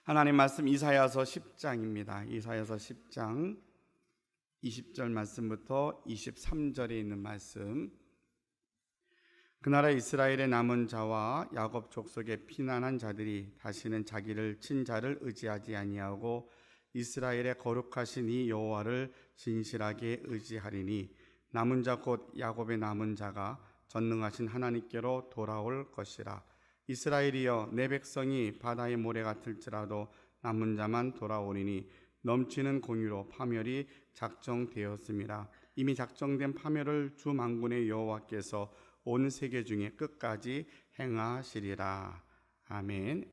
하나님 말씀 이사야서 10장입니다. 이사야서 10장 20절 말씀부터 23절에 있는 말씀. 그 나라 이스라엘의 남은 자와 야곱 족속의 피난한 자들이 다시는 자기를 친 자를 의지하지 아니하고 이스라엘의 거룩하신 이 여호와를 진실하게 의지하리니 남은 자 곧 야곱의 남은 자가 전능하신 하나님께로 돌아올 것이라. 이스라엘이여 내 백성이 바다의 모래 같을지라도 남은 자만 돌아오리니 넘치는 공유로 파멸이 작정되었습니다. 이미 작정된 파멸을 주 만군의 여호와께서 온 세계 중에 끝까지 행하시리라. 아멘.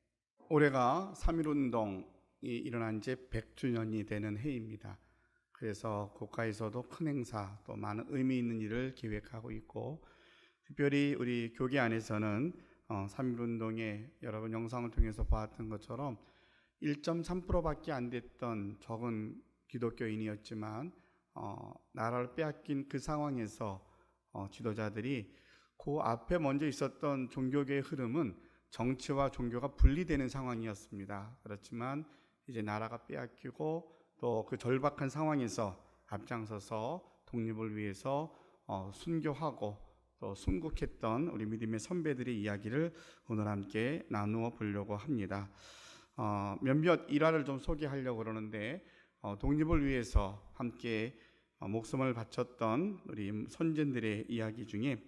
올해가 3.1운동이 일어난 지 100주년이 되는 해입니다. 그래서 국가에서도 큰 행사 또 많은 의미 있는 일을 계획하고 있고, 특별히 우리 교계 안에서는 3.1운동에 여러분 영상을 통해서 보았던 것처럼 1.3%밖에 안 됐던 적은 기독교인이었지만 나라를 빼앗긴 그 상황에서 지도자들이 그 앞에 먼저 있었던 종교계의 흐름은 정치와 종교가 분리되는 상황이었습니다. 그렇지만 이제 나라가 빼앗기고 또 그 절박한 상황에서 앞장서서 독립을 위해서 순교하고 또 순국했던 우리 믿음의 선배들의 이야기를 오늘 함께 나누어 보려고 합니다. 몇몇 일화를 좀 소개하려고 그러는데, 독립을 위해서 함께 목숨을 바쳤던 우리 선진들의 이야기 중에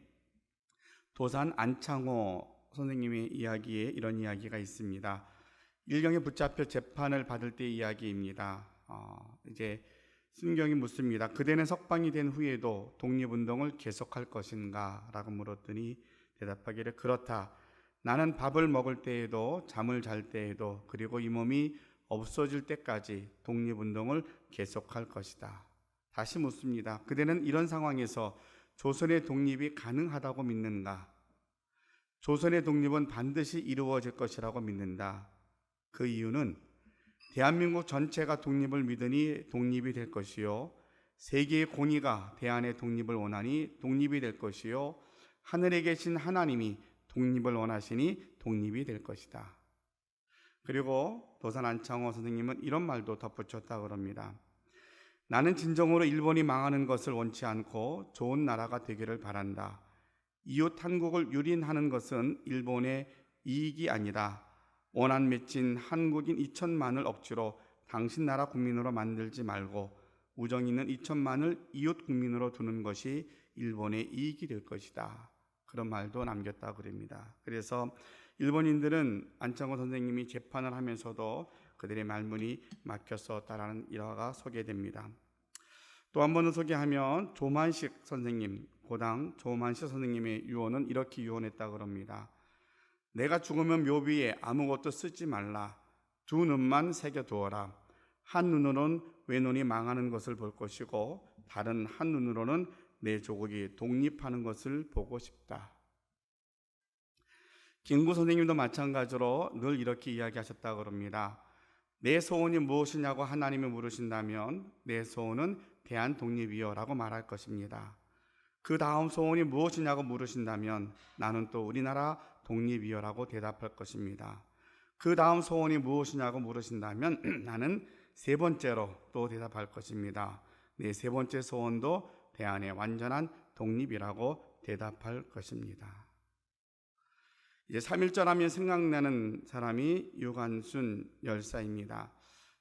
도산 안창호 선생님의 이야기에 이런 이야기가 있습니다. 일경에 붙잡혀 재판을 받을 때의 이야기입니다. 이제 순경이 묻습니다. 그대는 석방이 된 후에도 독립운동을 계속할 것인가? 라고 물었더니 대답하기를 그렇다. 나는 밥을 먹을 때에도 잠을 잘 때에도 그리고 이 몸이 없어질 때까지 독립운동을 계속할 것이다. 다시 묻습니다. 그대는 이런 상황에서 조선의 독립이 가능하다고 믿는가? 조선의 독립은 반드시 이루어질 것이라고 믿는다. 그 이유는 대한민국 전체가 독립을 믿으니 독립이 될 것이요, 세계의 공의가 대한의 독립을 원하니 독립이 될 것이요, 하늘에 계신 하나님이 독립을 원하시니 독립이 될 것이다. 그리고 도산 안창호 선생님은 이런 말도 덧붙였다 그럽니다. 나는 진정으로 일본이 망하는 것을 원치 않고 좋은 나라가 되기를 바란다. 이웃 한국을 유린하는 것은 일본의 이익이 아니다. 원한 맺힌 한국인 2천만을 억지로 당신 나라 국민으로 만들지 말고 우정 있는 2천만을 이웃 국민으로 두는 것이 일본의 이익이 될 것이다. 그런 말도 남겼다 그럽니다. 그래서 일본인들은 안창호 선생님이 재판을 하면서도 그들의 말문이 막혔었다라는 일화가 소개됩니다. 또 한 번은 소개하면 조만식 선생님, 고당 조만식 선생님의 유언은 이렇게 유언했다 그럽니다. 내가 죽으면 묘비에 아무것도 쓰지 말라. 두 눈만 새겨두어라. 한 눈으로는 외눈이 망하는 것을 볼 것이고 다른 한 눈으로는 내 조국이 독립하는 것을 보고 싶다. 김구 선생님도 마찬가지로 늘 이렇게 이야기하셨다고 합니다. 내 소원이 무엇이냐고 하나님이 물으신다면 내 소원은 대한독립이요 라고 말할 것입니다. 그 다음 소원이 무엇이냐고 물으신다면 나는 또 우리나라 독립이요 라고 대답할 것입니다. 그 다음 소원이 무엇이냐고 물으신다면 나는 세 번째로 또 대답할 것입니다. 내 세 번째 소원도 대한의 완전한 독립이라고 대답할 것입니다. 이제 3.1절 하면 생각나는 사람이 유관순 열사입니다.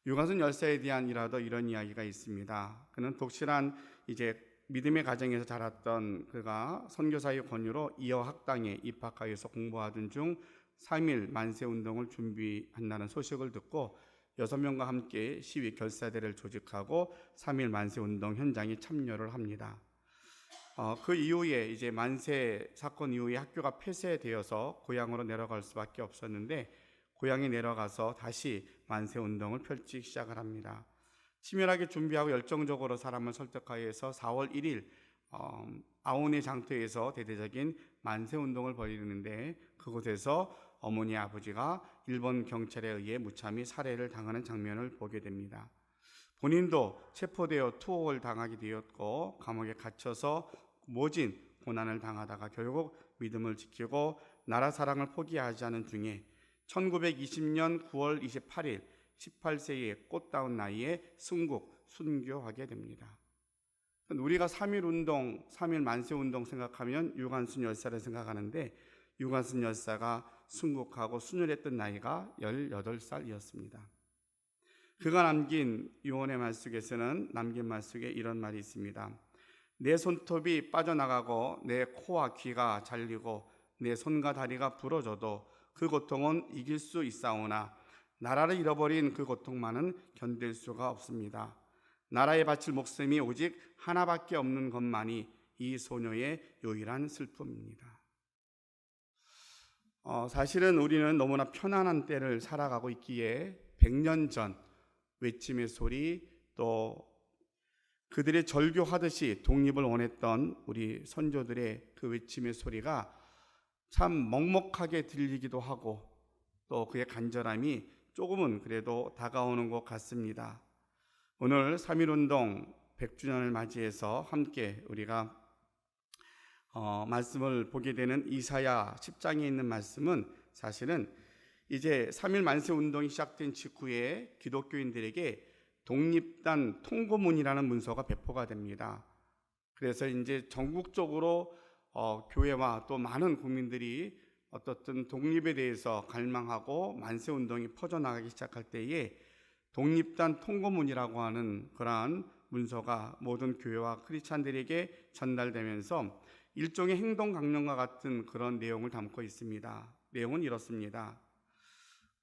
유관순 열사에 대한 일화도 이런 이야기가 있습니다. 그는 독실한 이제 믿음의 가정에서 자랐던 그가 선교사의 권유로 이어 학당에 입학하여서 공부하던 중 3.1 만세운동을 준비한다는 소식을 듣고 6명과 함께 시위 결사대를 조직하고 3.1 만세운동 현장에 참여를 합니다. 그 이후에 이제 만세 사건 이후에 학교가 폐쇄되어서 고향으로 내려갈 수밖에 없었는데 고향에 내려가서 다시 만세운동을 펼치기 시작을 합니다. 치밀하게 준비하고 열정적으로 사람을 설득하여서 4월 1일 아오네 장터에서 대대적인 만세운동을 벌이는데 그곳에서 어머니 아버지가 일본 경찰에 의해 무참히 살해를 당하는 장면을 보게 됩니다. 본인도 체포되어 투옥을 당하게 되었고 감옥에 갇혀서 모진 고난을 당하다가 결국 믿음을 지키고 나라 사랑을 포기하지 않은 중에 1920년 9월 28일 18세의 꽃다운 나이에 순교하게 됩니다. 우리가 3.1운동, 3.1 만세운동 생각하면 유관순 열사를 생각하는데 유관순 열사가 순국하고 순혈했던 나이가 18살이었습니다. 그가 남긴 유언의 말 속에서는 남긴 말 속에 이런 말이 있습니다. 내 손톱이 빠져나가고 내 코와 귀가 잘리고 내 손과 다리가 부러져도 그 고통은 이길 수 있사오나 나라를 잃어버린 그 고통만은 견딜 수가 없습니다. 나라에 바칠 목숨이 오직 하나밖에 없는 것만이 이 소녀의 유일한 슬픔입니다. 사실은 우리는 너무나 편안한 때를 살아가고 있기에 100년 전 외침의 소리, 또 그들의 절규하듯이 독립을 원했던 우리 선조들의 그 외침의 소리가 참 먹먹하게 들리기도 하고 또 그의 간절함이 조금은 그래도 다가오는 것 같습니다. 오늘 3.1운동 100주년을 맞이해서 함께 우리가 말씀을 보게 되는 이사야 10장에 있는 말씀은 사실은 이제 3.1 만세운동이 시작된 직후에 기독교인들에게 독립단 통고문이라는 문서가 배포가 됩니다. 그래서 이제 전국적으로 교회와 또 많은 국민들이 어떻든 독립에 대해서 갈망하고 만세운동이 퍼져나가기 시작할 때에 독립단 통고문이라고 하는 그러한 문서가 모든 교회와 크리스찬들에게 전달되면서 일종의 행동 강령과 같은 그런 내용을 담고 있습니다. 내용은 이렇습니다.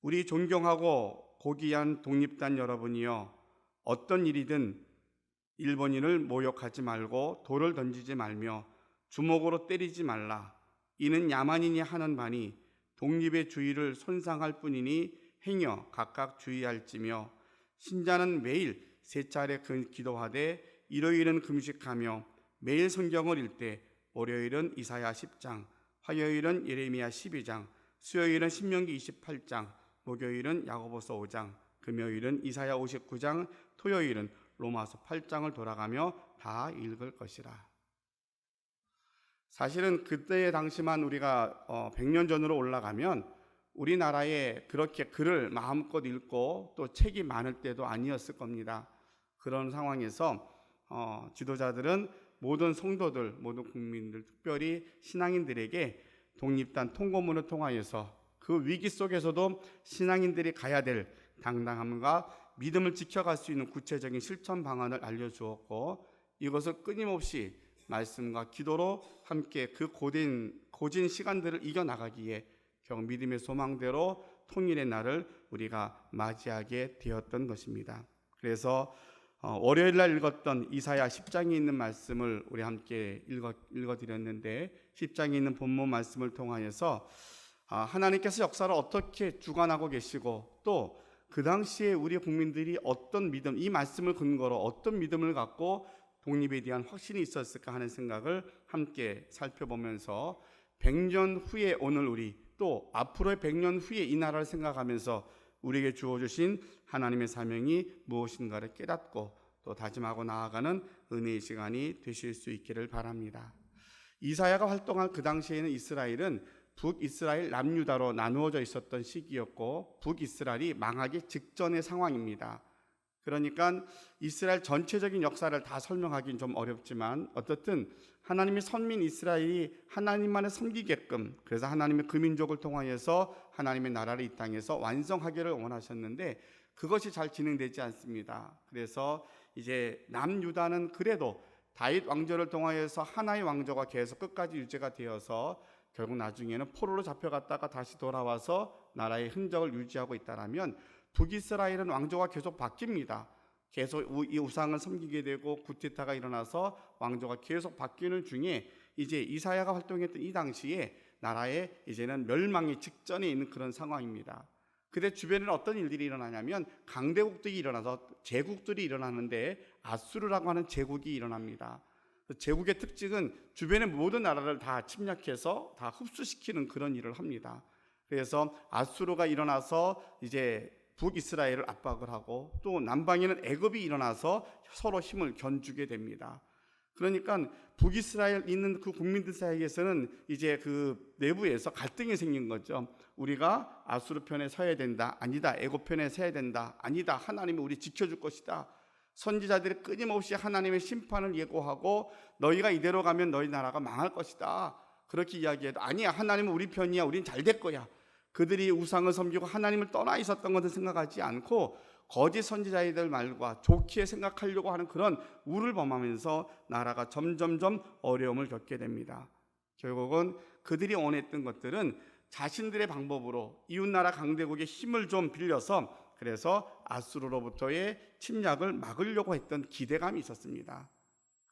우리 존경하고 고귀한 독립단 여러분이여, 어떤 일이든 일본인을 모욕하지 말고 돌을 던지지 말며 주먹으로 때리지 말라. 이는 야만인이 하는 바니 독립의 주의를 손상할 뿐이니 행여 각각 주의할지며, 신자는 매일 3차례 기도하되 일요일은 금식하며 매일 성경을 읽되 월요일은 이사야 10장, 화요일은 예레미야 12장, 수요일은 신명기 28장, 목요일은 야고보서 5장, 금요일은 이사야 59장, 토요일은 로마서 8장을 돌아가며 다 읽을 것이라. 사실은 그때의 당시만 우리가 100년 전으로 올라가면 우리나라에 그렇게 글을 마음껏 읽고 또 책이 많을 때도 아니었을 겁니다. 그런 상황에서 지도자들은 모든 성도들, 모든 국민들, 특별히 신앙인들에게 독립단 통고문을 통하여서 그 위기 속에서도 신앙인들이 가야 될 당당함과 믿음을 지켜갈 수 있는 구체적인 실천 방안을 알려주었고, 이것을 끊임없이 말씀과 기도로 함께 그 고진 시간들을 이겨나가기에 결국 믿음의 소망대로 통일의 날을 우리가 맞이하게 되었던 것입니다. 그래서 월요일 날 읽었던 이사야 10장에 있는 말씀을 우리 함께 읽어드렸는데, 10장에 있는 본문 말씀을 통하여서 하나님께서 역사를 어떻게 주관하고 계시고 또 그 당시에 우리 국민들이 어떤 믿음, 이 말씀을 근거로 어떤 믿음을 갖고 독립에 대한 확신이 있었을까 하는 생각을 함께 살펴보면서 100년 후에 오늘 우리, 또 앞으로의 100년 후에 이 나라를 생각하면서 우리에게 주어주신 하나님의 사명이 무엇인가를 깨닫고 또 다짐하고 나아가는 은혜의 시간이 되실 수 있기를 바랍니다. 이사야가 활동한 그 당시에는 이스라엘은 북이스라엘, 남유다로 나누어져 있었던 시기였고 북이스라엘이 망하기 직전의 상황입니다. 그러니까 이스라엘 전체적인 역사를 다 설명하기는 좀 어렵지만 어떻든 하나님의 선민 이스라엘이 하나님만을 섬기게끔, 그래서 하나님의 그 민족을 통하여서 하나님의 나라를 이 땅에서 완성하기를 원하셨는데 그것이 잘 진행되지 않습니다. 그래서 이제 남유다는 그래도 다윗 왕조를 통하여서 하나의 왕조가 계속 끝까지 유지가 되어서 결국 나중에는 포로로 잡혀갔다가 다시 돌아와서 나라의 흔적을 유지하고 있다라면, 북이스라엘은 왕조가 계속 바뀝니다. 계속 이 우상을 섬기게 되고 쿠데타가 일어나서 왕조가 계속 바뀌는 중에 이제 이사야가 활동했던 이 당시에 나라에 이제는 멸망의 직전에 있는 그런 상황입니다. 그때 주변에는 어떤 일들이 일어나냐면 강대국들이 일어나서 제국들이 일어나는데 아수르라고 하는 제국이 일어납니다. 제국의 특징은 주변의 모든 나라를 다 침략해서 다 흡수시키는 그런 일을 합니다. 그래서 아수르가 일어나서 이제 북이스라엘을 압박을 하고 또 남방에는 애굽이 일어나서 서로 힘을 견주게 됩니다. 그러니까 북이스라엘 있는 그 국민들 사이에서는 이제 그 내부에서 갈등이 생긴 거죠. 우리가 아수르 편에 서야 된다. 아니다. 애굽 편에 서야 된다. 아니다. 하나님이 우리 지켜줄 것이다. 선지자들이 끊임없이 하나님의 심판을 예고하고 너희가 이대로 가면 너희 나라가 망할 것이다. 그렇게 이야기해도 아니야. 하나님은 우리 편이야. 우린 잘 될 거야. 그들이 우상을 섬기고 하나님을 떠나 있었던 것을 생각하지 않고 거짓 선지자들 말과 좋게 생각하려고 하는 그런 우를 범하면서 나라가 점점점 어려움을 겪게 됩니다. 결국은 그들이 원했던 것들은 자신들의 방법으로 이웃나라 강대국의 힘을 좀 빌려서 그래서 아수르로부터의 침략을 막으려고 했던 기대감이 있었습니다.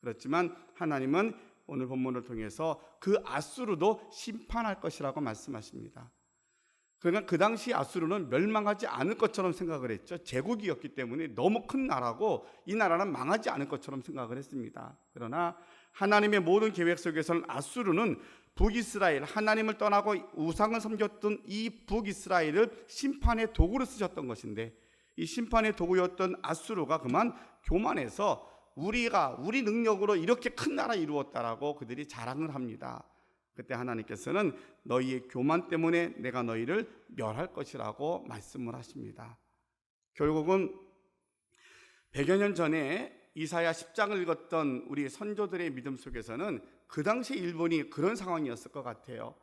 그렇지만 하나님은 오늘 본문을 통해서 그 아수르도 심판할 것이라고 말씀하십니다. 그러니까 그 당시 아수르는 멸망하지 않을 것처럼 생각을 했죠. 제국이었기 때문에 너무 큰 나라고 이 나라는 망하지 않을 것처럼 생각을 했습니다. 그러나 하나님의 모든 계획 속에서는 아수르는 북이스라엘, 하나님을 떠나고 우상을 섬겼던 이 북이스라엘을 심판의 도구로 쓰셨던 것인데 이 심판의 도구였던 아수르가 그만 교만해서 우리 능력으로 이렇게 큰 나라 이루었다라고 그들이 자랑을 합니다. 그때 하나님께서는 너희의 교만 때문에 내가 너희를 멸할 것이라고 말씀을 하십니다. 결국은 100여 년 전에 이사야 10장을 읽었던 우리 선조들의 믿음 속에서는 그 당시 일본이 그런 상황이었을 것 같아요.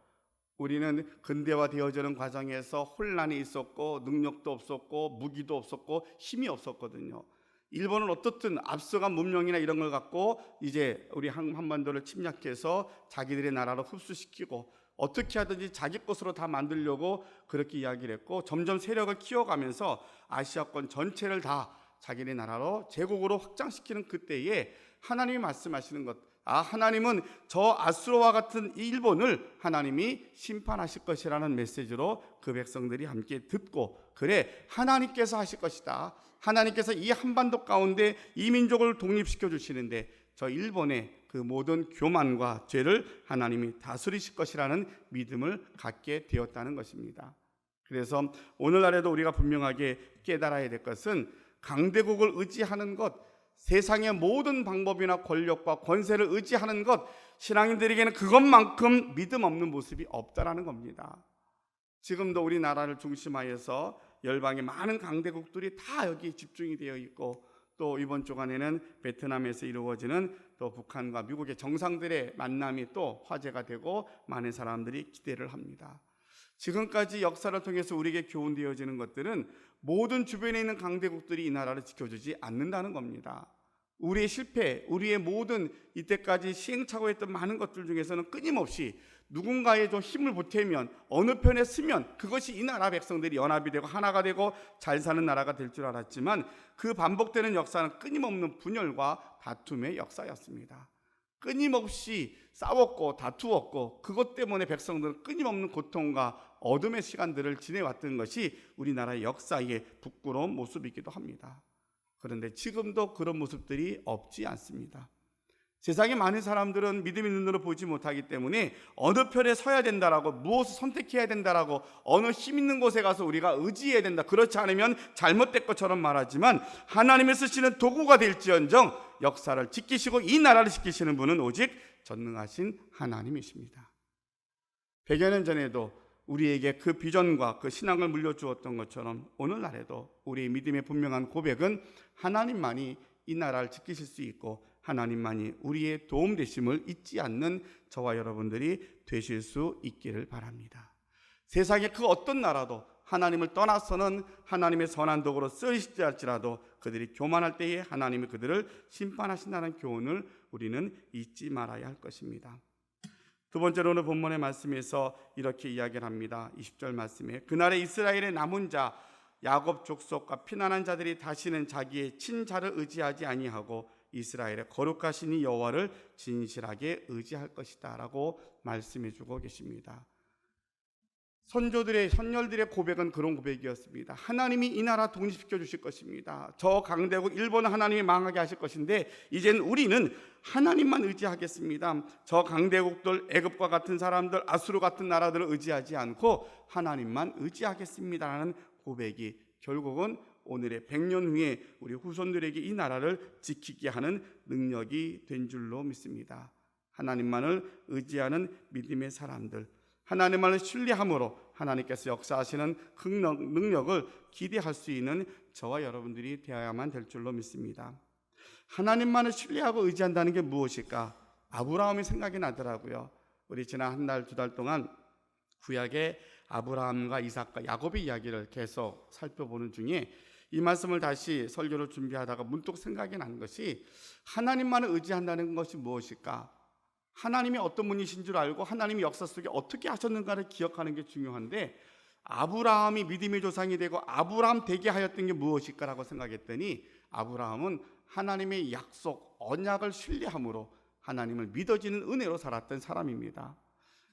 우리는 근대화되어지는 과정에서 혼란이 있었고 능력도 없었고 무기도 없었고 힘이 없었거든요. 일본은 어떻든 앞서간 문명이나 이런 걸 갖고 이제 우리 한반도를 침략해서 자기들의 나라로 흡수시키고 어떻게 하든지 자기 것으로 다 만들려고 그렇게 이야기를 했고 점점 세력을 키워가면서 아시아권 전체를 다 자기네 나라로 제국으로 확장시키는 그때에 하나님이 말씀하시는 것, 하나님은 저 아수르와 같은 일본을 하나님이 심판하실 것이라는 메시지로 그 백성들이 함께 듣고 그래 하나님께서 하실 것이다. 하나님께서 이 한반도 가운데 이 민족을 독립시켜 주시는데 저 일본의 그 모든 교만과 죄를 하나님이 다스리실 것이라는 믿음을 갖게 되었다는 것입니다. 그래서 오늘날에도 우리가 분명하게 깨달아야 될 것은 강대국을 의지하는 것, 세상의 모든 방법이나 권력과 권세를 의지하는 것, 신앙인들에게는 그것만큼 믿음 없는 모습이 없다라는 겁니다. 지금도 우리나라를 중심하여서 열방의 많은 강대국들이 다 여기 집중이 되어 있고 또 이번 주간에는 베트남에서 이루어지는 또 북한과 미국의 정상들의 만남이 또 화제가 되고 많은 사람들이 기대를 합니다. 지금까지 역사를 통해서 우리에게 교훈되어지는 것들은 모든 주변에 있는 강대국들이 이 나라를 지켜주지 않는다는 겁니다. 우리의 실패, 우리의 모든 이때까지 시행착오했던 많은 것들 중에서는 끊임없이 누군가의 좀 힘을 보태면 어느 편에 서면 그것이 이 나라 백성들이 연합이 되고 하나가 되고 잘 사는 나라가 될 줄 알았지만 그 반복되는 역사는 끊임없는 분열과 다툼의 역사였습니다. 끊임없이 싸웠고 다투었고 그것 때문에 백성들은 끊임없는 고통과 어둠의 시간들을 지내왔던 것이 우리나라의 역사의 부끄러운 모습이기도 합니다. 그런데 지금도 그런 모습들이 없지 않습니다. 세상의 많은 사람들은 믿음의 눈으로 보지 못하기 때문에 어느 편에 서야 된다라고 무엇을 선택해야 된다라고 어느 힘 있는 곳에 가서 우리가 의지해야 된다, 그렇지 않으면 잘못된 것처럼 말하지만 하나님을 쓰시는 도구가 될지언정 역사를 지키시고 이 나라를 지키시는 분은 오직 전능하신 하나님이십니다. 100여 년 전에도 우리에게 그 비전과 그 신앙을 물려주었던 것처럼 오늘날에도 우리의 믿음의 분명한 고백은 하나님만이 이 나라를 지키실 수 있고 하나님만이 우리의 도움 되심을 잊지 않는 저와 여러분들이 되실 수 있기를 바랍니다. 세상의 그 어떤 나라도 하나님을 떠나서는 하나님의 선한 도구로 쓰이시지 할지라도 그들이 교만할 때에 하나님이 그들을 심판하신다는 교훈을 우리는 잊지 말아야 할 것입니다. 두 번째로 오늘 본문의 말씀에서 이렇게 이야기를 합니다. 20절 말씀에 그날에 이스라엘의 남은 자 야곱 족속과 피난한 자들이 다시는 자기의 친자를 의지하지 아니하고 이스라엘의 거룩하신 이 여호와를 진실하게 의지할 것이다 라고 말씀해 주고 계십니다. 선조들의 선열들의 고백은 그런 고백이었습니다. 하나님이 이 나라 독립시켜 주실 것입니다. 저 강대국 일본은 하나님이 망하게 하실 것인데 이제는 우리는 하나님만 의지하겠습니다. 저 강대국들 애굽과 같은 사람들 아수르 같은 나라들을 의지하지 않고 하나님만 의지하겠습니다라는 고백이 결국은 오늘의 100년 후에 우리 후손들에게 이 나라를 지키게 하는 능력이 된 줄로 믿습니다. 하나님만을 의지하는 믿음의 사람들, 하나님만을 신뢰함으로 하나님께서 역사하시는 능력을 기대할 수 있는 저와 여러분들이 되어야만 될 줄로 믿습니다. 하나님만을 신뢰하고 의지한다는 게 무엇일까? 아브라함이 생각이 나더라고요. 우리 지난 한 달, 두 달 동안 구약의 아브라함과 이삭과 야곱의 이야기를 계속 살펴보는 중에 이 말씀을 다시 설교를 준비하다가 문득 생각이 난 것이, 하나님만을 의지한다는 것이 무엇일까? 하나님이 어떤 분이신 줄 알고 하나님이 역사 속에 어떻게 하셨는가를 기억하는 게 중요한데, 아브라함이 믿음의 조상이 되고 아브라함 되게 하였던 게 무엇일까라고 생각했더니, 아브라함은 하나님의 약속, 언약을 신뢰함으로 하나님을 믿어지는 은혜로 살았던 사람입니다.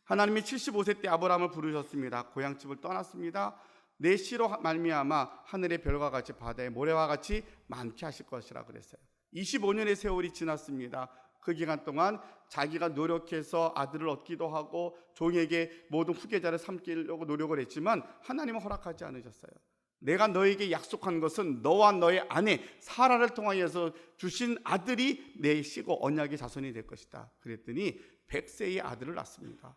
하나님이 75세 때 아브라함을 부르셨습니다. 고향집을 떠났습니다. 내 씨로 말미암아 하늘의 별과 같이 바다의 모래와 같이 많게 하실 것이라 그랬어요. 25년의 세월이 지났습니다. 그 기간 동안 자기가 노력해서 아들을 얻기도 하고 종에게 모든 후계자를 삼기려고 노력을 했지만 하나님은 허락하지 않으셨어요. 내가 너에게 약속한 것은 너와 너의 아내 사라를 통하여서 주신 아들이 내 씨고 언약의 자손이 될 것이다. 그랬더니 100세의 아들을 낳습니다.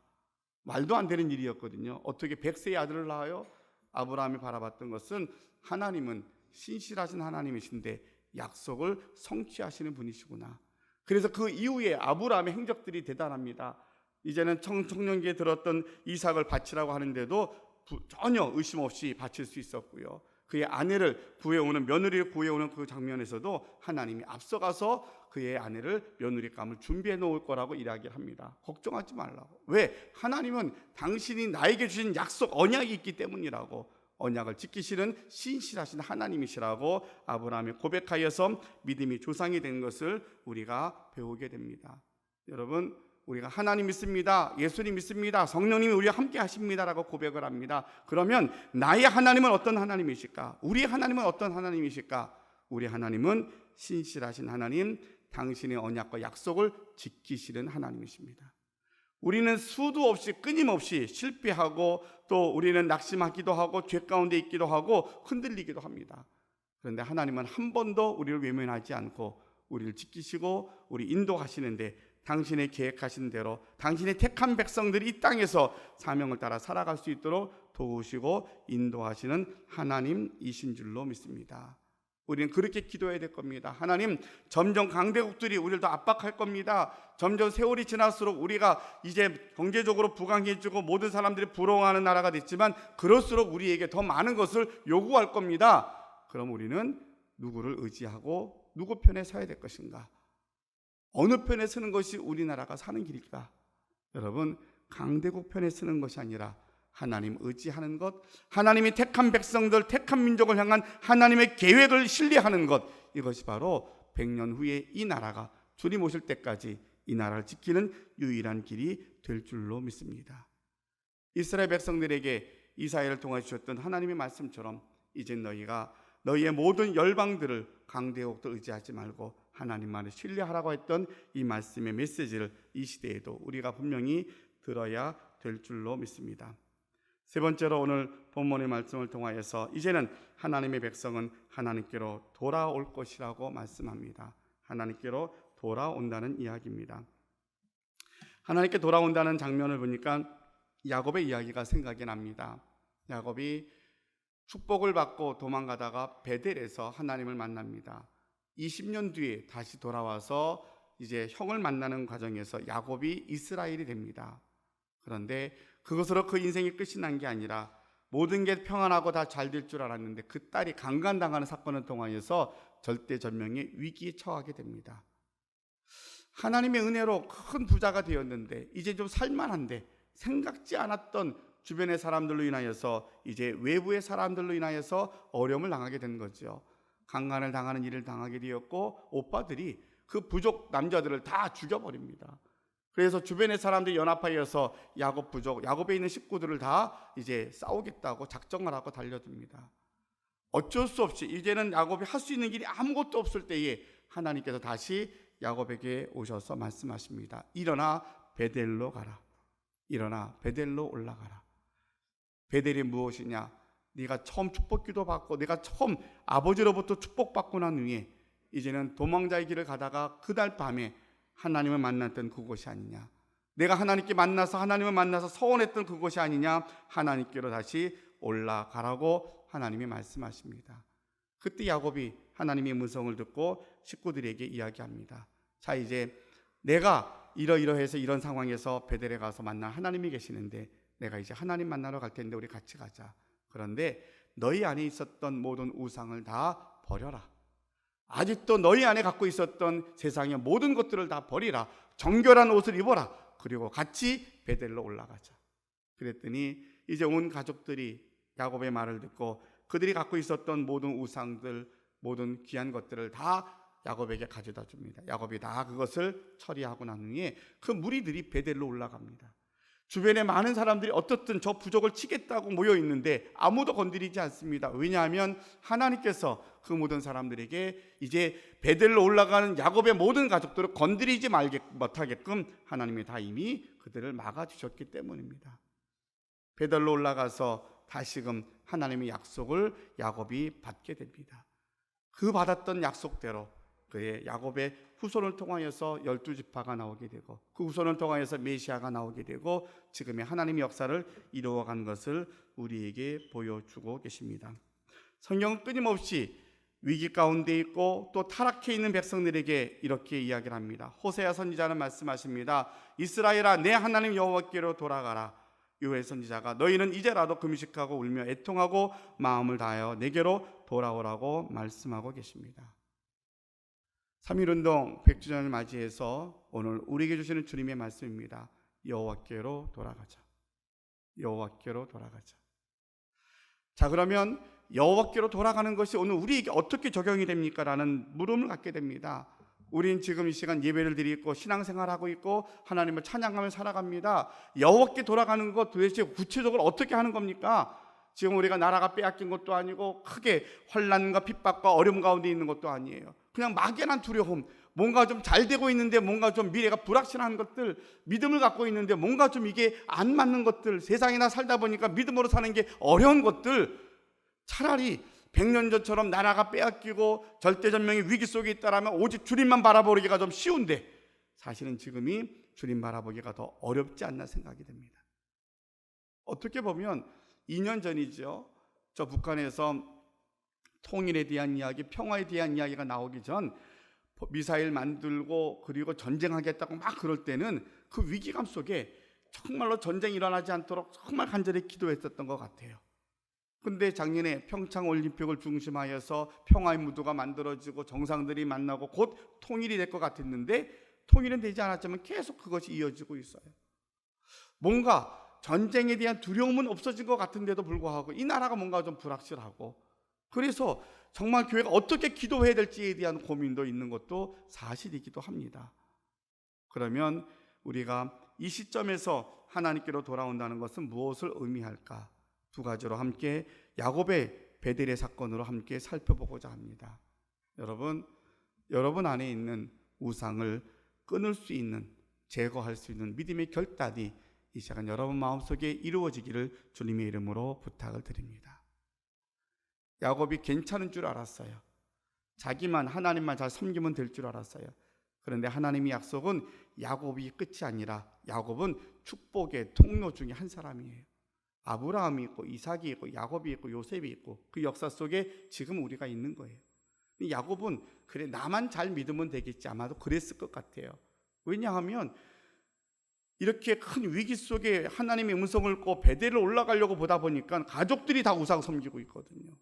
말도 안 되는 일이었거든요. 어떻게 100세의 아들을 낳아요? 아브라함이 바라봤던 것은 하나님은 신실하신 하나님이신데 약속을 성취하시는 분이시구나. 그래서 그 이후에 아브라함의 행적들이 대단합니다. 이제는 청년기에 들었던 이삭을 바치라고 하는데도 전혀 의심 없이 바칠 수 있었고요. 그의 아내를 구해오는, 며느리를 구해오는 그 장면에서도 하나님이 앞서가서 그의 아내를 며느리감을 준비해 놓을 거라고 이야기를 합니다. 걱정하지 말라고. 왜? 하나님은 당신이 나에게 주신 약속, 언약이 있기 때문이라고. 언약을 지키시는 신실하신 하나님이시라고 아브라함이 고백하여서 믿음이 조상이 된 것을 우리가 배우게 됩니다. 여러분, 우리가 하나님 믿습니다, 예수님 믿습니다, 성령님이 우리와 함께 하십니다라고 고백을 합니다. 그러면 나의 하나님은 어떤 하나님이실까? 우리의 하나님은 어떤 하나님이실까? 우리 하나님은 신실하신 하나님, 당신의 언약과 약속을 지키시는 하나님이십니다. 우리는 수도 없이 끊임없이 실패하고 또 우리는 낙심하기도 하고 죄 가운데 있기도 하고 흔들리기도 합니다. 그런데 하나님은 한 번도 우리를 외면하지 않고 우리를 지키시고 우리 인도하시는데, 당신의 계획하신 대로 당신의 택한 백성들이 이 땅에서 사명을 따라 살아갈 수 있도록 도우시고 인도하시는 하나님이신 줄로 믿습니다. 우리는 그렇게 기도해야 될 겁니다. 하나님, 점점 강대국들이 우리를 더 압박할 겁니다. 점점 세월이 지날수록 우리가 이제 경제적으로 부강해지고 모든 사람들이 부러워하는 나라가 됐지만 그럴수록 우리에게 더 많은 것을 요구할 겁니다. 그럼 우리는 누구를 의지하고 누구 편에 서야 될 것인가? 어느 편에 서는 것이 우리나라가 사는 길일까? 여러분, 강대국 편에 서는 것이 아니라 하나님 의지하는 것, 하나님이 택한 백성들, 택한 민족을 향한 하나님의 계획을 신뢰하는 것, 이것이 바로 100년 후에 이 나라가 주님 오실 때까지 이 나라를 지키는 유일한 길이 될 줄로 믿습니다. 이스라엘 백성들에게 이사야를 통해 주셨던 하나님의 말씀처럼 이제 너희가 너희의 모든 열방들을 강대국들 의지하지 말고 하나님만을 신뢰하라고 했던 이 말씀의 메시지를 이 시대에도 우리가 분명히 들어야 될 줄로 믿습니다. 세 번째로 오늘 본문의 말씀을 통하여서 이제는 하나님의 백성은 하나님께로 돌아올 것이라고 말씀합니다. 하나님께로 돌아온다는 이야기입니다. 하나님께 돌아온다는 장면을 보니까 야곱의 이야기가 생각이 납니다. 야곱이 축복을 받고 도망가다가 베델에서 하나님을 만납니다. 20년 뒤에 다시 돌아와서 이제 형을 만나는 과정에서 야곱이 이스라엘이 됩니다. 그런데 그것으로 그 인생이 끝이 난 게 아니라 모든 게 평안하고 다 잘 될 줄 알았는데 그 딸이 강간당하는 사건을 통하여서 절대절명의 위기에 처하게 됩니다. 하나님의 은혜로 큰 부자가 되었는데 이제 좀 살만한데 생각지 않았던 주변의 사람들로 인하여서 이제 외부의 사람들로 인하여서 어려움을 당하게 된 거죠. 강간을 당하는 일을 당하게 되었고 오빠들이 그 부족 남자들을 다 죽여버립니다. 그래서 주변의 사람들이 연합하여서 야곱 부족, 야곱에 있는 식구들을 다 이제 싸우겠다고 작정을 하고 달려듭니다. 어쩔 수 없이 이제는 야곱이 할 수 있는 길이 아무것도 없을 때에 하나님께서 다시 야곱에게 오셔서 말씀하십니다. 일어나 베델로 가라. 일어나 베델로 올라가라. 베델이 무엇이냐? 네가 처음 축복기도 받고 네가 처음 아버지로부터 축복받고 난 후에 이제는 도망자의 길을 가다가 그날 밤에 하나님을 만났던 그곳이 아니냐, 내가 하나님께 만나서 하나님을 만나서 서원했던 그곳이 아니냐, 하나님께로 다시 올라가라고 하나님이 말씀하십니다. 그때 야곱이 하나님의 음성을 듣고 식구들에게 이야기합니다. 자, 이제 내가 이러이러해서 이런 상황에서 베델에 가서 만난 하나님이 계시는데 내가 이제 하나님 만나러 갈 텐데 우리 같이 가자. 그런데 너희 안에 있었던 모든 우상을 다 버려라. 아직도 너희 안에 갖고 있었던 세상의 모든 것들을 다 버리라. 정결한 옷을 입어라. 그리고 같이 베델로 올라가자. 그랬더니 이제 온 가족들이 야곱의 말을 듣고 그들이 갖고 있었던 모든 우상들, 모든 귀한 것들을 다 야곱에게 가져다 줍니다. 야곱이 다 그것을 처리하고 난 후에 그 무리들이 베델로 올라갑니다. 주변에 많은 사람들이 어떻든 저 부족을 치겠다고 모여 있는데 아무도 건드리지 않습니다. 왜냐하면 하나님께서 그 모든 사람들에게 이제 베델로 올라가는 야곱의 모든 가족들을 건드리지 못하게끔 하나님이 다 이미 그들을 막아주셨기 때문입니다. 베델로 올라가서 다시금 하나님의 약속을 야곱이 받게 됩니다. 그 받았던 약속대로 그의 야곱의 후손을 통하여서 12지파가 나오게 되고 그 후손을 통하여서 메시아가 나오게 되고 지금의 하나님의 역사를 이루어간 것을 우리에게 보여주고 계십니다. 성경은 끊임없이 위기 가운데 있고 또 타락해 있는 백성들에게 이렇게 이야기를 합니다. 호세아 선지자는 말씀하십니다. 이스라엘아, 내 하나님 여호와께로 돌아가라. 요엘 선지자가 너희는 이제라도 금식하고 울며 애통하고 마음을 다하여 내게로 돌아오라고 말씀하고 계십니다. 3.1운동 100주년을 맞이해서 오늘 우리에게 주시는 주님의 말씀입니다. 여호와께로 돌아가자. 여호와께로 돌아가자. 자, 그러면 여호와께로 돌아가는 것이 오늘 우리에게 어떻게 적용이 됩니까? 라는 물음을 갖게 됩니다. 우린 지금 이 시간 예배를 드리고 신앙생활하고 있고 하나님을 찬양하며 살아갑니다. 여호와께 돌아가는 것 도대체 구체적으로 어떻게 하는 겁니까? 지금 우리가 나라가 빼앗긴 것도 아니고 크게 환난과 핍박과 어려움 가운데 있는 것도 아니에요. 그냥 막연한 두려움, 뭔가 좀 잘 되고 있는데 뭔가 좀 미래가 불확실한 것들, 믿음을 갖고 있는데 뭔가 좀 이게 안 맞는 것들, 세상이나 살다 보니까 믿음으로 사는 게 어려운 것들, 차라리 100년 전처럼 나라가 빼앗기고 절대전명의 위기 속에 있다라면 오직 주님만 바라보기가 좀 쉬운데 사실은 지금이 주님 바라보기가 더 어렵지 않나 생각이 됩니다. 어떻게 보면 2년 전이죠. 저 북한에서 통일에 대한 이야기, 평화에 대한 이야기가 나오기 전 미사일 만들고 그리고 전쟁하겠다고 막 그럴 때는 그 위기감 속에 정말로 전쟁이 일어나지 않도록 정말 간절히 기도했었던 것 같아요. 근데 작년에 평창 올림픽을 중심하여서 평화의 무드가 만들어지고 정상들이 만나고 곧 통일이 될 것 같았는데 통일은 되지 않았지만 계속 그것이 이어지고 있어요. 뭔가 전쟁에 대한 두려움은 없어진 것 같은데도 불구하고 이 나라가 뭔가 좀 불확실하고 그래서 정말 교회가 어떻게 기도해야 될지에 대한 고민도 있는 것도 사실이기도 합니다. 그러면 우리가 이 시점에서 하나님께로 돌아온다는 것은 무엇을 의미할까? 두 가지로 함께 야곱의 베델의 사건으로 함께 살펴보고자 합니다. 여러분 안에 있는 우상을 끊을 수 있는, 제거할 수 있는 믿음의 결단이 이 시간 여러분 마음속에 이루어지기를 주님의 이름으로 부탁을 드립니다. 야곱이 괜찮은 줄 알았어요. 자기만 하나님만 잘 섬기면 될 줄 알았어요. 그런데 하나님의 약속은 야곱이 끝이 아니라 야곱은 축복의 통로 중에 한 사람이에요. 아브라함이 있고 이삭이 있고 야곱이 있고 요셉이 있고 그 역사 속에 지금 우리가 있는 거예요. 야곱은 그래 나만 잘 믿으면 되겠지 아마도 그랬을 것 같아요. 왜냐하면 이렇게 큰 위기 속에 하나님의 음성을 듣고 베델을 올라가려고 보다 보니까 가족들이 다 우상 섬기고 있거든요.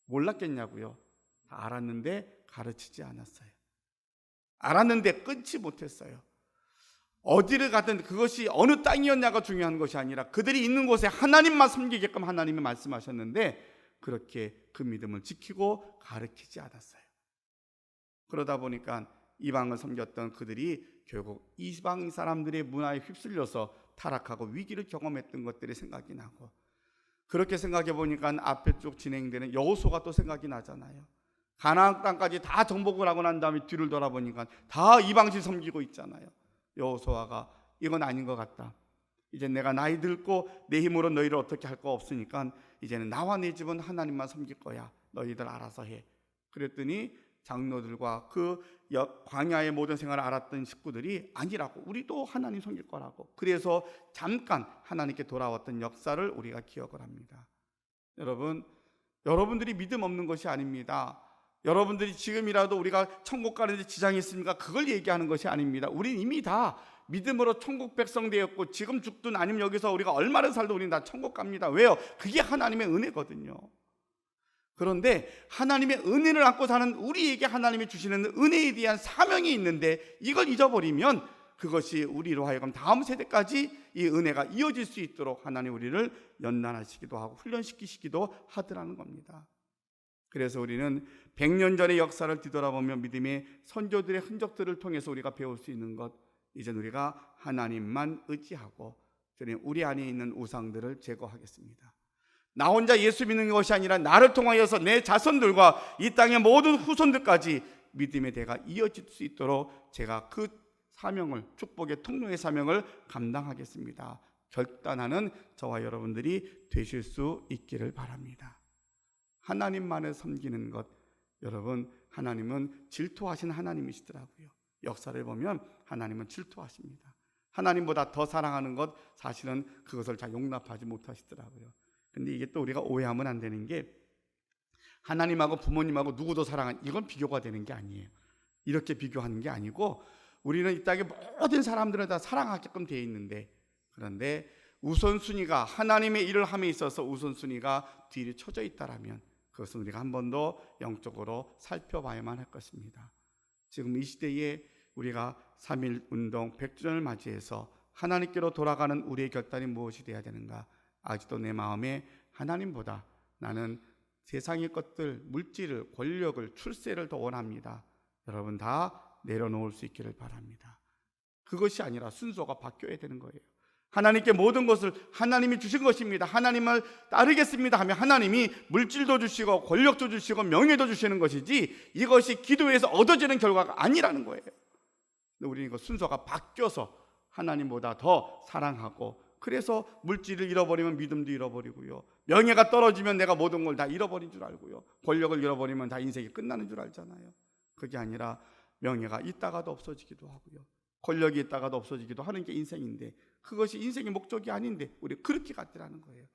몰랐겠냐고요? 다 알았는데 가르치지 않았어요. 알았는데 끊지 못했어요. 어디를 가든 그것이 어느 땅이었냐가 중요한 것이 아니라 그들이 있는 곳에 하나님만 섬기게끔 하나님이 말씀하셨는데 그렇게 그 믿음을 지키고 가르치지 않았어요. 그러다 보니까 이방을 섬겼던 그들이 결국 이방 사람들의 문화에 휩쓸려서 타락하고 위기를 경험했던 것들이 생각이 나고 그렇게 생각해 보니까 앞에 쭉 진행되는 여호수아가 또 생각이 나잖아요. 가나안 땅까지 다 정복을 하고 난 다음에 뒤를 돌아보니까 다 이방신 섬기고 있잖아요. 여호수아가 이건 아닌 것 같다. 이제 내가 나이 들고 내 힘으로 너희를 어떻게 할 거 없으니까 이제는 나와 내 집은 하나님만 섬길 거야. 너희들 알아서 해. 그랬더니 장로들과 그 광야의 모든 생활을 알았던 식구들이 아니라고, 우리도 하나님 섬길 거라고. 그래서 잠깐 하나님께 돌아왔던 역사를 우리가 기억을 합니다. 여러분들이 믿음 없는 것이 아닙니다. 여러분들이 지금이라도 우리가 천국 가는데 지장이 있습니까? 그걸 얘기하는 것이 아닙니다. 우린 이미 다 믿음으로 천국 백성 되었고, 지금 죽든 아니면 여기서 우리가 얼마나 살도 우리는 다 천국 갑니다. 왜요? 그게 하나님의 은혜거든요. 그런데 하나님의 은혜를 안고 사는 우리에게 하나님이 주시는 은혜에 대한 사명이 있는데, 이걸 잊어버리면 그것이 우리로 하여금 다음 세대까지 이 은혜가 이어질 수 있도록 하나님 우리를 연단하시기도 하고 훈련시키시기도 하더라는 겁니다. 그래서 우리는 100년 전의 역사를 뒤돌아보며 믿음의 선조들의 흔적들을 통해서 우리가 배울 수 있는 것, 이젠 우리가 하나님만 의지하고 우리 안에 있는 우상들을 제거하겠습니다. 나 혼자 예수 믿는 것이 아니라 나를 통하여서 내 자손들과 이 땅의 모든 후손들까지 믿음의 대가 이어질 수 있도록 제가 그 사명을, 축복의 통로의 사명을 감당하겠습니다. 결단하는 저와 여러분들이 되실 수 있기를 바랍니다. 하나님만을 섬기는 것, 여러분, 하나님은 질투하신 하나님이시더라고요. 역사를 보면 하나님은 질투하십니다. 하나님보다 더 사랑하는 것, 사실은 그것을 잘 용납하지 못하시더라고요. 근데 이게 또 우리가 오해하면 안 되는 게, 하나님하고 부모님하고 누구도 사랑한, 이건 비교가 되는 게 아니에요. 이렇게 비교하는 게 아니고, 우리는 이 땅의 모든 사람들을 다 사랑하게끔 되어 있는데, 그런데 우선순위가, 하나님의 일을 함에 있어서 우선순위가 뒤로 쳐져 있다라면 그것은 우리가 한 번 더 영적으로 살펴봐야만 할 것입니다. 지금 이 시대에 우리가 3.1 운동 100주년을 맞이해서 하나님께로 돌아가는 우리의 결단이 무엇이 되어야 되는가? 아직도 내 마음에 하나님보다 나는 세상의 것들, 물질을, 권력을, 출세를 더 원합니다. 여러분 다 내려놓을 수 있기를 바랍니다. 그것이 아니라 순서가 바뀌어야 되는 거예요. 하나님께 모든 것을 하나님이 주신 것입니다. 하나님을 따르겠습니다 하면 하나님이 물질도 주시고 권력도 주시고 명예도 주시는 것이지, 이것이 기도에서 얻어지는 결과가 아니라는 거예요. 우리는 그 순서가 바뀌어서 하나님보다 더 사랑하고, 그래서 물질을 잃어버리면 믿음도 잃어버리고요, 명예가 떨어지면 내가 모든 걸 다 잃어버린 줄 알고요, 권력을 잃어버리면 다 인생이 끝나는 줄 알잖아요. 그게 아니라 명예가 있다가도 없어지기도 하고요, 권력이 있다가도 없어지기도 하는 게 인생인데, 그것이 인생의 목적이 아닌데 우리 그렇게 갔더라는 거예요.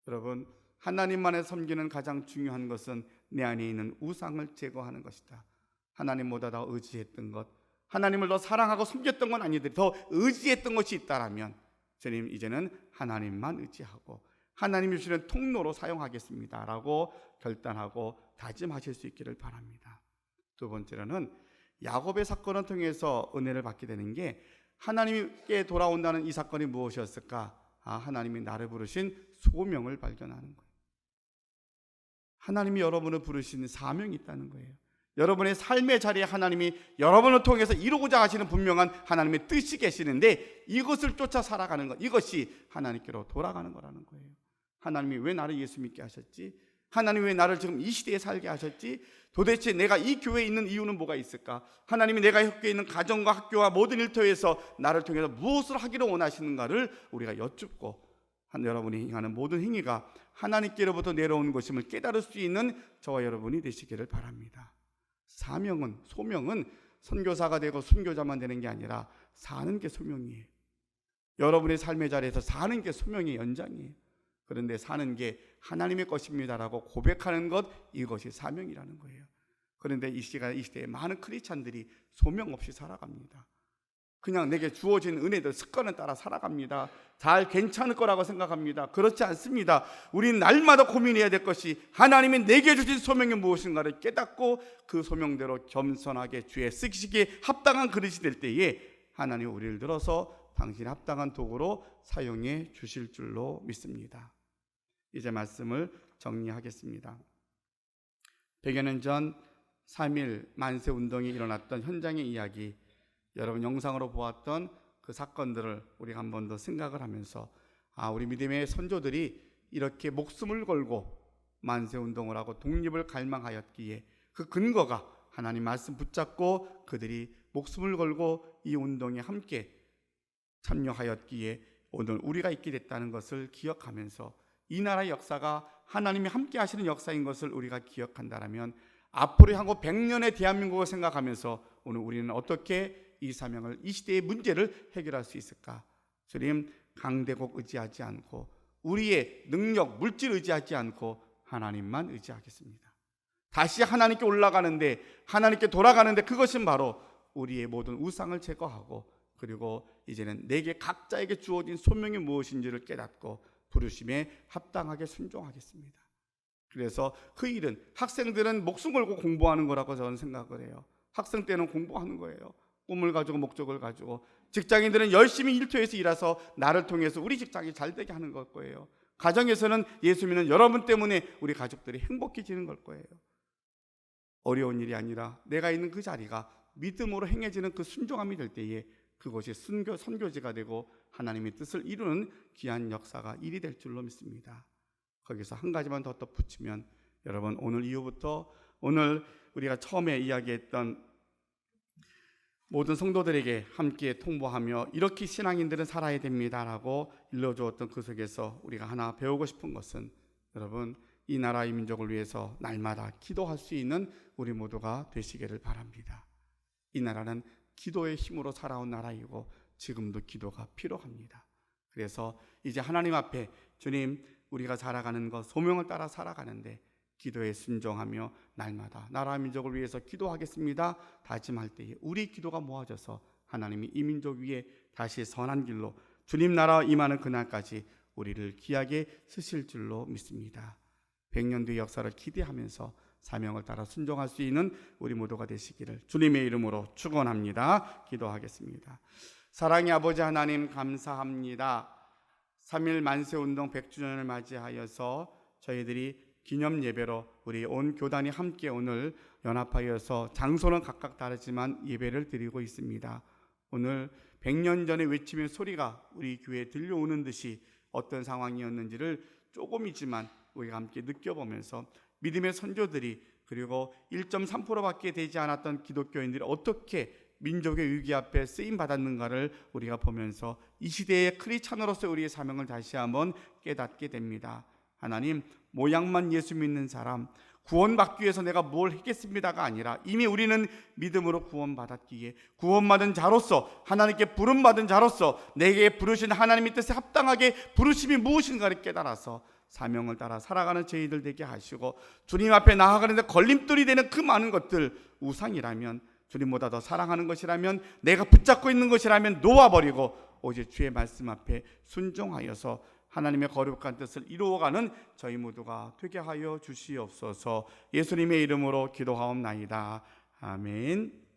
여러분, 하나님만을 섬기는 가장 중요한 것은 내 안에 있는 우상을 제거하는 것이다. 하나님보다 더 의지했던 것, 하나님을 더 사랑하고 섬겼던 건 아니더라도 더 의지했던 것이 있다라면 주님, 이제는 하나님만 의지하고 하나님이 주시는 통로로 사용하겠습니다 라고 결단하고 다짐하실 수 있기를 바랍니다. 두 번째로는 야곱의 사건을 통해서 은혜를 받게 되는 게, 하나님께 돌아온다는 이 사건이 무엇이었을까? 하나님이 나를 부르신 소명을 발견하는 거예요. 하나님이 여러분을 부르신 사명이 있다는 거예요. 여러분의 삶의 자리에 하나님이 여러분을 통해서 이루고자 하시는 분명한 하나님의 뜻이 계시는데, 이것을 쫓아 살아가는 것, 이것이 하나님께로 돌아가는 거라는 거예요. 하나님이 왜 나를 예수 믿게 하셨지? 하나님이 왜 나를 지금 이 시대에 살게 하셨지? 도대체 내가 이 교회에 있는 이유는 뭐가 있을까? 하나님이 내가 속해 있는 가정과 학교와 모든 일터에서 나를 통해서 무엇을 하기를 원하시는가를 우리가 여쭙고, 여러분이 행하는 모든 행위가 하나님께로부터 내려오는 것임을 깨달을 수 있는 저와 여러분이 되시기를 바랍니다. 사명은, 소명은 선교사가 되고 순교자만 되는 게 아니라 사는 게 소명이에요. 여러분의 삶의 자리에서 사는 게 소명의 연장이에요. 그런데 사는 게 하나님의 것입니다라고 고백하는 것, 이것이 사명이라는 거예요. 그런데 이 시대에 많은 크리스찬들이 소명 없이 살아갑니다. 그냥 내게 주어진 은혜들, 습관을 따라 살아갑니다. 잘 괜찮을 거라고 생각합니다. 그렇지 않습니다. 우리는 날마다 고민해야 될 것이, 하나님이 내게 주신 소명이 무엇인가를 깨닫고 그 소명대로 겸손하게 주의 쓰시기에 합당한 그릇이 될 때에 하나님이 우리를 들어서 당신의 합당한 도구로 사용해 주실 줄로 믿습니다. 이제 말씀을 정리하겠습니다. 100여 년 전 3.1 만세 운동이 일어났던 현장의 이야기, 여러분 영상으로 보았던 그 사건들을 우리가 한 번 더 생각을 하면서, 우리 믿음의 선조들이 이렇게 목숨을 걸고 만세 운동을 하고 독립을 갈망하였기에 그 근거가 하나님 말씀 붙잡고 그들이 목숨을 걸고 이 운동에 함께 참여하였기에 오늘 우리가 있게 됐다는 것을 기억하면서, 이 나라의 역사가 하나님이 함께 하시는 역사인 것을 우리가 기억한다면 앞으로 향후 100년의 대한민국을 생각하면서 오늘 우리는 어떻게 이 사명을, 이 시대의 문제를 해결할 수 있을까? 주님, 강대국 의지하지 않고 우리의 능력, 물질 의지하지 않고 하나님만 의지하겠습니다. 다시 하나님께 올라가는데, 하나님께 돌아가는데, 그것은 바로 우리의 모든 우상을 제거하고, 그리고 이제는 내게 각자에게 주어진 소명이 무엇인지를 깨닫고 부르심에 합당하게 순종하겠습니다. 그래서 그 일은, 학생들은 목숨 걸고 공부하는 거라고 저는 생각을 해요. 학생 때는 공부하는 거예요. 꿈을 가지고, 목적을 가지고. 직장인들은 열심히 일터에서 일해서 나를 통해서 우리 직장이 잘 되게 하는 걸 거예요. 가정에서는 예수 믿는 여러분 때문에 우리 가족들이 행복해지는 걸 거예요. 어려운 일이 아니라 내가 있는 그 자리가 믿음으로 행해지는 그 순종함이 될 때에 그것이 선교지가 되고 하나님의 뜻을 이루는 귀한 역사가 일이 될 줄로 믿습니다. 거기서 한 가지만 더 덧붙이면, 여러분, 오늘 이후부터 오늘 우리가 처음에 이야기했던 모든 성도들에게 함께 통보하며 이렇게 신앙인들은 살아야 됩니다라고 일러주었던 그 속에서 우리가 하나 배우고 싶은 것은, 여러분, 이 나라의 민족을 위해서 날마다 기도할 수 있는 우리 모두가 되시기를 바랍니다. 이 나라는 기도의 힘으로 살아온 나라이고 지금도 기도가 필요합니다. 그래서 이제 하나님 앞에, 주님, 우리가 살아가는 것, 소명을 따라 살아가는데 기도에 순종하며 날마다 나라 민족을 위해서 기도하겠습니다 다짐할 때에 우리 기도가 모아져서 하나님이 이 민족 위에 다시 선한 길로 주님 나라 임하는 그날까지 우리를 귀하게 쓰실 줄로 믿습니다. 100년 뒤의 역사를 기대하면서 사명을 따라 순종할 수 있는 우리 모두가 되시기를 주님의 이름으로 축원합니다. 기도하겠습니다. 사랑의 아버지 하나님, 감사합니다. 3.1 만세운동 100주년을 맞이하여서 저희들이 기념 예배로 우리 온 교단이 함께 오늘 연합하여서 장소는 각각 다르지만 예배를 드리고 있습니다. 오늘 100년 전에 외치는 소리가 우리 교회에 들려오는 듯이 어떤 상황이었는지를 조금이지만 우리가 함께 느껴보면서 믿음의 선조들이, 그리고 1.3%밖에 되지 않았던 기독교인들이 어떻게 민족의 위기 앞에 쓰임 받았는가를 우리가 보면서 이 시대의 크리스찬으로서 우리의 사명을 다시 한번 깨닫게 됩니다. 하나님, 모양만 예수 믿는 사람, 구원받기 위해서 내가 뭘 했겠습니다가 아니라 이미 우리는 믿음으로 구원받았기에 구원받은 자로서, 하나님께 부름받은 자로서 내게 부르신 하나님의 뜻에 합당하게 부르심이 무엇인가를 깨달아서 사명을 따라 살아가는 저희들 되게 하시고, 주님 앞에 나아가는데 걸림돌이 되는 그 많은 것들, 우상이라면, 주님보다 더 사랑하는 것이라면, 내가 붙잡고 있는 것이라면 놓아버리고 오직 주의 말씀 앞에 순종하여서 하나님의 거룩한 뜻을 이루어가는 저희 모두가 되게 하여 주시옵소서. 예수님의 이름으로 기도하옵나이다. 아멘.